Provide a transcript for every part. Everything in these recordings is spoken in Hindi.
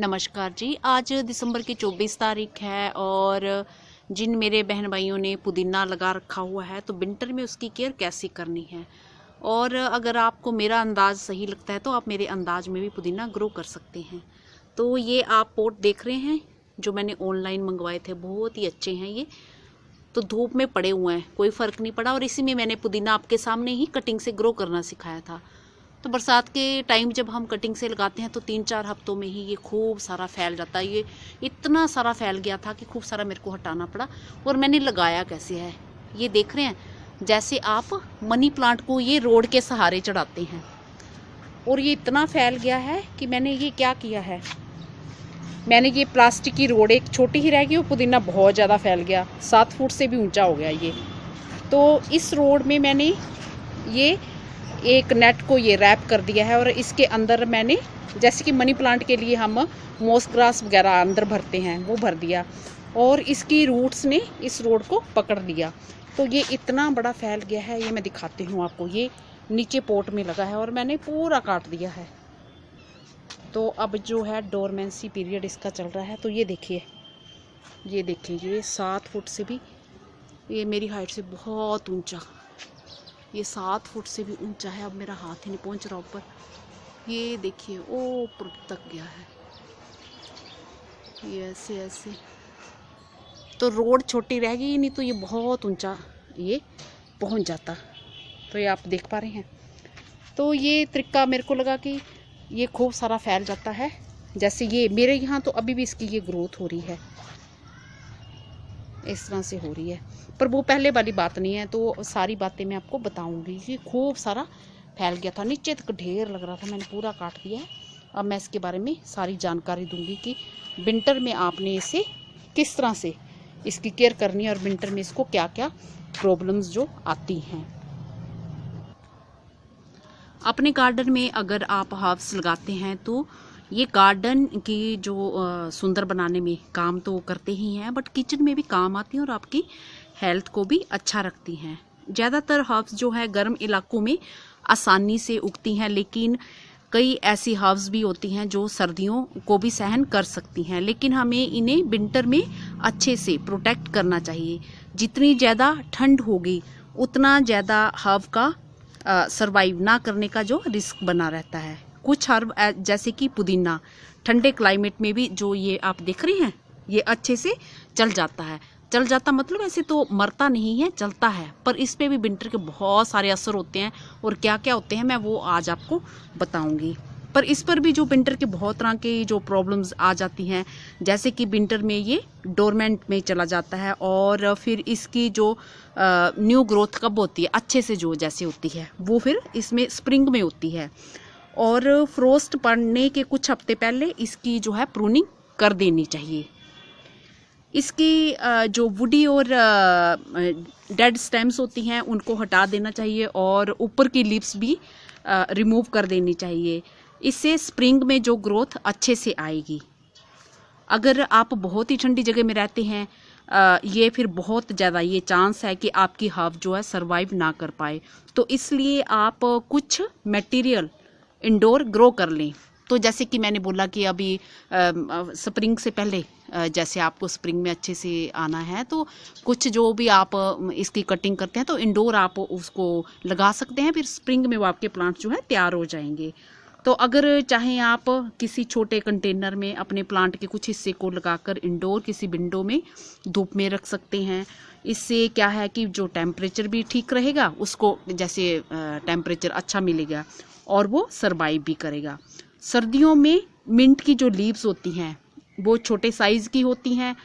नमस्कार जी। आज दिसंबर की 24 तारीख है और जिन मेरे बहन भाइयों ने पुदीना लगा रखा हुआ है तो विंटर में उसकी केयर कैसे करनी है, और अगर आपको मेरा अंदाज़ सही लगता है तो आप मेरे अंदाज में भी पुदीना ग्रो कर सकते हैं। तो ये आप पॉट देख रहे हैं जो मैंने ऑनलाइन मंगवाए थे, बहुत ही अच्छे हैं। ये तो धूप में पड़े हुए हैं, कोई फ़र्क नहीं पड़ा, और इसी में मैंने पुदीना आपके सामने ही कटिंग से ग्रो करना सिखाया था। तो बरसात के टाइम जब हम कटिंग से लगाते हैं तो 3-4 हफ्तों में ही ये खूब सारा फैल जाता है। ये इतना सारा फैल गया था कि खूब सारा मेरे को हटाना पड़ा। और मैंने लगाया कैसे है, ये देख रहे हैं, जैसे आप मनी प्लांट को ये रोड के सहारे चढ़ाते हैं। और ये इतना फैल गया है कि मैंने ये क्या किया है, मैंने ये प्लास्टिक की रोड एक छोटी ही रह गई और पुदीना बहुत ज़्यादा फैल गया, 7 फुट से भी ऊंचा हो गया ये। तो इस रोड में मैंने ये एक नेट को ये रैप कर दिया है और इसके अंदर मैंने, जैसे कि मनी प्लांट के लिए हम मॉस ग्रास वगैरह अंदर भरते हैं, वो भर दिया और इसकी रूट्स ने इस रोड को पकड़ लिया। तो ये इतना बड़ा फैल गया है, ये मैं दिखाती हूँ आपको। ये नीचे पोट में लगा है और मैंने पूरा काट दिया है। तो अब जो है डोरमेंसी पीरियड इसका चल रहा है। तो ये देखिए, ये 7 फुट से भी, ये मेरी हाइट से बहुत ऊंचा, ये 7 फुट से भी ऊंचा है। अब मेरा हाथ ही नहीं पहुंच रहा ऊपर। ये देखिए, ओ ऊपर तक गया है ये, ऐसे ऐसे। तो रोड छोटी रह गई, नहीं तो ये बहुत ऊंचा ये पहुंच जाता। तो ये आप देख पा रहे हैं। तो ये तरीका मेरे को लगा कि ये खूब सारा फैल जाता है। जैसे ये मेरे यहाँ तो अभी भी इसकी ये ग्रोथ हो रही है, इस तरह से हो रही है। पर वो पहले वाली बात नहीं है, तो सारी बातें मैं आपको बताऊंगी। ये खूब सारा फैल गया था, नीचे तक ढेर लग रहा था, मैंने पूरा काट दिया है। अब मैं इसके बारे में सारी जानकारी दूंगी कि विंटर में आपने इसे किस तरह से इसकी केयर करनी है और विंटर में इसको क्या क्या प्रॉब्लम्स जो आती हैं। अपने गार्डन में अगर आप हर्ब्स लगाते हैं तो ये गार्डन की जो सुंदर बनाने में काम तो करते ही हैं, बट किचन में भी काम आती हैं और आपकी हेल्थ को भी अच्छा रखती हैं। ज़्यादातर हर्ब्स जो है गर्म इलाकों में आसानी से उगती हैं, लेकिन कई ऐसी हर्ब्स भी होती हैं जो सर्दियों को भी सहन कर सकती हैं, लेकिन हमें इन्हें विंटर में अच्छे से प्रोटेक्ट करना चाहिए। जितनी ज़्यादा ठंड होगी उतना ज़्यादा हर्ब का सरवाइव ना करने का जो रिस्क बना रहता है। कुछ हर्ब जैसे कि पुदीना ठंडे क्लाइमेट में भी, जो ये आप देख रहे हैं, ये अच्छे से चल जाता है। चल जाता मतलब ऐसे तो मरता नहीं है, चलता है, पर इस पे भी विंटर के बहुत सारे असर होते हैं। और क्या क्या होते हैं मैं वो आज आपको बताऊंगी। पर इस पर भी जो विंटर के बहुत तरह के जो प्रॉब्लम्स आ जाती हैं, जैसे कि विंटर में ये डोरमेंट में चला जाता है और फिर इसकी जो न्यू ग्रोथ कब होती है अच्छे से, जो जैसे होती है वो फिर इसमें स्प्रिंग में होती है। और फ्रोस्ट पड़ने के कुछ हफ्ते पहले इसकी जो है प्रूनिंग कर देनी चाहिए। इसकी जो वुडी और डेड स्टेम्स होती हैं उनको हटा देना चाहिए और ऊपर की लीव्स भी रिमूव कर देनी चाहिए। इससे स्प्रिंग में जो ग्रोथ अच्छे से आएगी। अगर आप बहुत ही ठंडी जगह में रहते हैं, ये फिर बहुत ज़्यादा ये चांस है कि आपकी हर्ब जो है सरवाइव ना कर पाए। तो इसलिए आप कुछ मटेरियल इंडोर ग्रो कर लें। तो जैसे कि मैंने बोला कि अभी स्प्रिंग से पहले, जैसे आपको स्प्रिंग में अच्छे से आना है, तो कुछ जो भी आप इसकी कटिंग करते हैं तो इंडोर आप उसको लगा सकते हैं। फिर स्प्रिंग में वो आपके प्लांट जो है तैयार हो जाएंगे। तो अगर चाहें आप किसी छोटे कंटेनर में अपने प्लांट के कुछ हिस्से को लगाकर इंडोर किसी विंडो में धूप में रख सकते हैं। इससे क्या है कि जो टेम्परेचर भी ठीक रहेगा, उसको जैसे टेम्परेचर अच्छा मिलेगा और वो सरवाइव भी करेगा। सर्दियों में मिंट की जो लीव्स होती हैं वो छोटे साइज़ की होती हैं,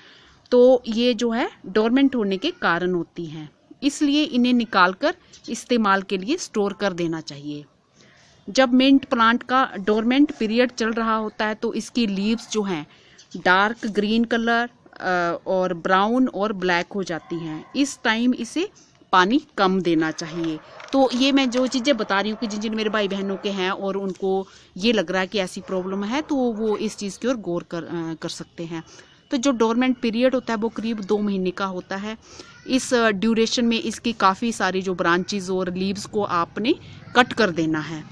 तो ये जो है डोरमेंट होने के कारण होती हैं, इसलिए इन्हें निकालकर इस्तेमाल के लिए स्टोर कर देना चाहिए। जब मिंट प्लांट का डोरमेंट पीरियड चल रहा होता है तो इसकी लीव्स जो हैं डार्क ग्रीन कलर और ब्राउन और ब्लैक हो जाती हैं। इस टाइम इसे पानी कम देना चाहिए। तो ये मैं जो चीज़ें बता रही हूँ कि जिन जिन मेरे भाई बहनों के हैं और उनको ये लग रहा है कि ऐसी प्रॉब्लम है, तो वो इस चीज़ की ओर गौर कर सकते हैं। तो जो डोरमेंट पीरियड होता है वो करीब 2 महीने का होता है। इस ड्यूरेशन में इसकी काफ़ी सारी जो ब्रांचेस और लीव्स को आपने कट कर देना है।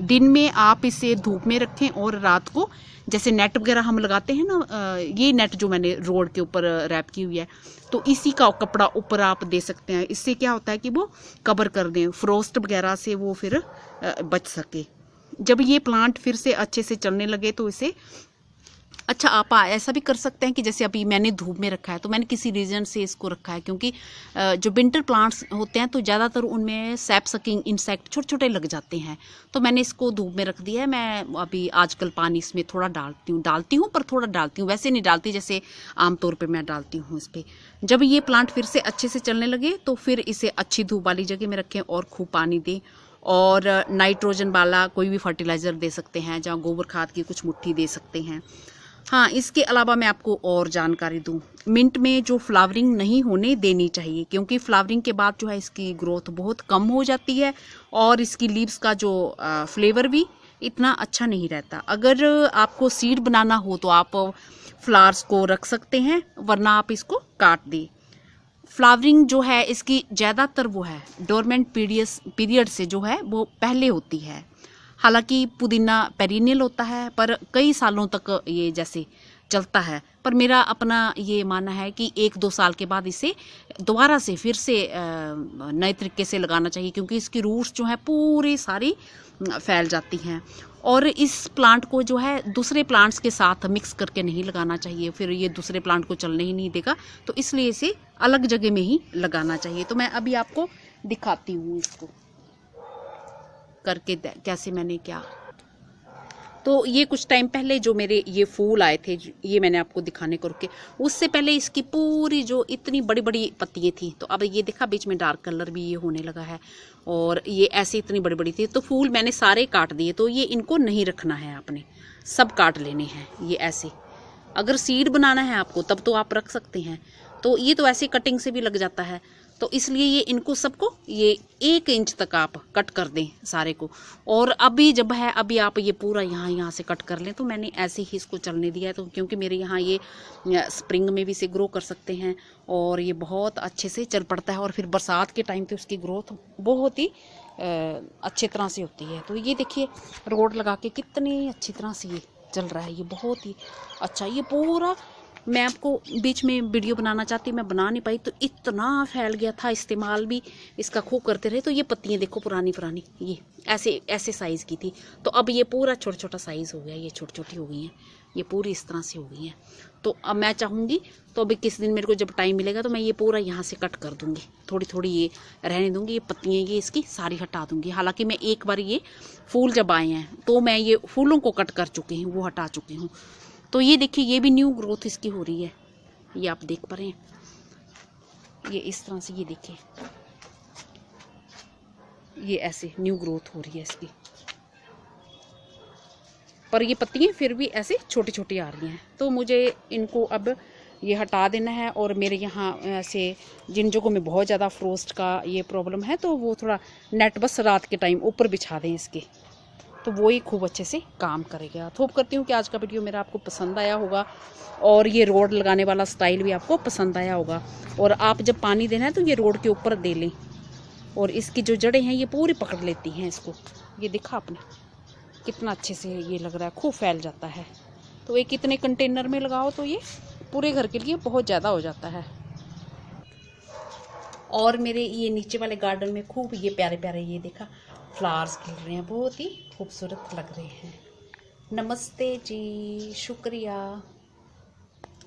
दिन में आप इसे धूप में रखें और रात को जैसे नेट वगैरह हम लगाते हैं ना, ये नेट जो मैंने रोड के ऊपर रैप की हुई है, तो इसी का कपड़ा ऊपर आप दे सकते हैं। इससे क्या होता है कि वो कवर कर दें, फ्रोस्ट वगैरह से वो फिर बच सके। जब ये प्लांट फिर से अच्छे से चलने लगे तो इसे अच्छा आप ऐसा भी कर सकते हैं कि जैसे अभी मैंने धूप में रखा है, तो मैंने किसी रीजन से इसको रखा है क्योंकि जो विंटर प्लांट्स होते हैं तो ज़्यादातर उनमें सैप सकिंग इंसेक्ट छोटे छोटे लग जाते हैं, तो मैंने इसको धूप में रख दिया है। मैं अभी आजकल पानी इसमें थोड़ा डालती हूँ पर थोड़ा डालती हूँ, वैसे नहीं डालती जैसे आमतौर पर मैं डालती हूँ इस पर। जब ये प्लांट फिर से अच्छे से चलने लगे तो फिर इसे अच्छी धूप वाली जगह में रखें और खूब पानी दें, और नाइट्रोजन वाला कोई भी फर्टिलाइज़र दे सकते हैं, जहाँ गोबर खाद की कुछ मुट्ठी दे सकते हैं। हाँ, इसके अलावा मैं आपको और जानकारी दूं, मिंट में जो फ्लावरिंग नहीं होने देनी चाहिए, क्योंकि फ्लावरिंग के बाद जो है इसकी ग्रोथ बहुत कम हो जाती है और इसकी लीव्स का जो फ्लेवर भी इतना अच्छा नहीं रहता। अगर आपको सीड बनाना हो तो आप फ्लावर्स को रख सकते हैं, वरना आप इसको काट दें। फ्लावरिंग जो है इसकी ज़्यादातर वो है डोरमेंट पीरियड से जो है वो पहले होती है। हालांकि पुदीना पेरिनियल होता है पर कई सालों तक ये जैसे चलता है, पर मेरा अपना ये मानना है कि 1-2 साल के बाद इसे दोबारा से फिर से नए तरीके से लगाना चाहिए, क्योंकि इसकी रूट्स जो है पूरी सारी फैल जाती हैं। और इस प्लांट को जो है दूसरे प्लांट्स के साथ मिक्स करके नहीं लगाना चाहिए, फिर ये दूसरे प्लांट को चलने ही नहीं देगा, तो इसलिए इसे अलग जगह में ही लगाना चाहिए। तो मैं अभी आपको दिखाती हूँ इसको करके कैसे मैंने क्या। तो ये कुछ टाइम पहले जो मेरे ये फूल आए थे, ये मैंने आपको दिखाने को रुके, उससे पहले इसकी पूरी जो इतनी बड़ी बड़ी पत्तियां थी, तो अब ये देखा बीच में डार्क कलर भी ये होने लगा है, और ये ऐसे इतनी बड़ी बड़ी थी। तो फूल मैंने सारे काट दिए, तो ये इनको नहीं रखना है, आपने सब काट लेने हैं ये ऐसे। अगर सीड बनाना है आपको तब तो आप रख सकते हैं, तो ये तो ऐसे कटिंग से भी लग जाता है, तो इसलिए ये इनको सबको ये 1 इंच तक आप कट कर दें सारे को। और अभी जब है अभी आप ये पूरा यहाँ से कट कर लें, तो मैंने ऐसे ही इसको चलने दिया है, तो क्योंकि मेरे यहाँ ये स्प्रिंग में भी इसे ग्रो कर सकते हैं और ये बहुत अच्छे से चल पड़ता है, और फिर बरसात के टाइम पे उसकी ग्रोथ बहुत ही अच्छे तरह से होती है। तो ये देखिए रोड लगा के कितनी अच्छी तरह से ये चल रहा है, ये बहुत ही अच्छा। ये पूरा मैं आपको बीच में वीडियो बनाना चाहती, मैं बना नहीं पाई, तो इतना फैल गया था, इस्तेमाल भी इसका खूब करते रहे। तो ये पत्तियां देखो पुरानी ये ऐसे साइज़ की थी, तो अब ये पूरा छोटा छोटा साइज़ हो गया, ये छोटी छोटी हो गई हैं, ये पूरी इस तरह से हो गई हैं। तो अब मैं चाहूँगी तो अभी किस दिन मेरे को जब टाइम मिलेगा तो मैं ये पूरा यहाँ से कट कर दूँगी, थोड़ी थोड़ी ये रहने दूँगी, ये पत्तियाँ ये इसकी सारी हटा दूँगी। हालांकि मैं एक बार ये फूल जब आए हैं तो मैं ये फूलों को कट कर चुकी हूँ, वो हटा चुकी हूँ। तो ये देखिए ये भी न्यू ग्रोथ इसकी हो रही है, ये आप देख पा रहे हैं, ये इस तरह से, ये देखिए ये ऐसे न्यू ग्रोथ हो रही है इसकी, पर ये पत्तियां फिर भी ऐसे छोटी छोटी आ रही हैं। तो मुझे इनको अब ये हटा देना है, और मेरे यहाँ ऐसे जिन जगहों में बहुत ज़्यादा फ्रोस्ट का ये प्रॉब्लम है, तो वो थोड़ा नेट बस रात के टाइम ऊपर बिछा दें इसके, तो वो ही खूब अच्छे से काम करेगा। होप करती हूँ कि आज का वीडियो मेरा आपको पसंद आया होगा, और ये रोड लगाने वाला स्टाइल भी आपको पसंद आया होगा। और आप जब पानी देना है तो ये रोड के ऊपर दे लें, और इसकी जो जड़ें हैं ये पूरी पकड़ लेती हैं इसको। ये देखा आपने कितना अच्छे से ये लग रहा है, खूब फैल जाता है। तो एक इतने कंटेनर में लगाओ तो ये पूरे घर के लिए बहुत ज़्यादा हो जाता है। और मेरे ये नीचे वाले गार्डन में खूब ये प्यारे प्यारे ये देखा फ्लावर्स खिल रहे हैं, बहुत ही खूबसूरत लग रहे हैं। नमस्ते जी, शुक्रिया।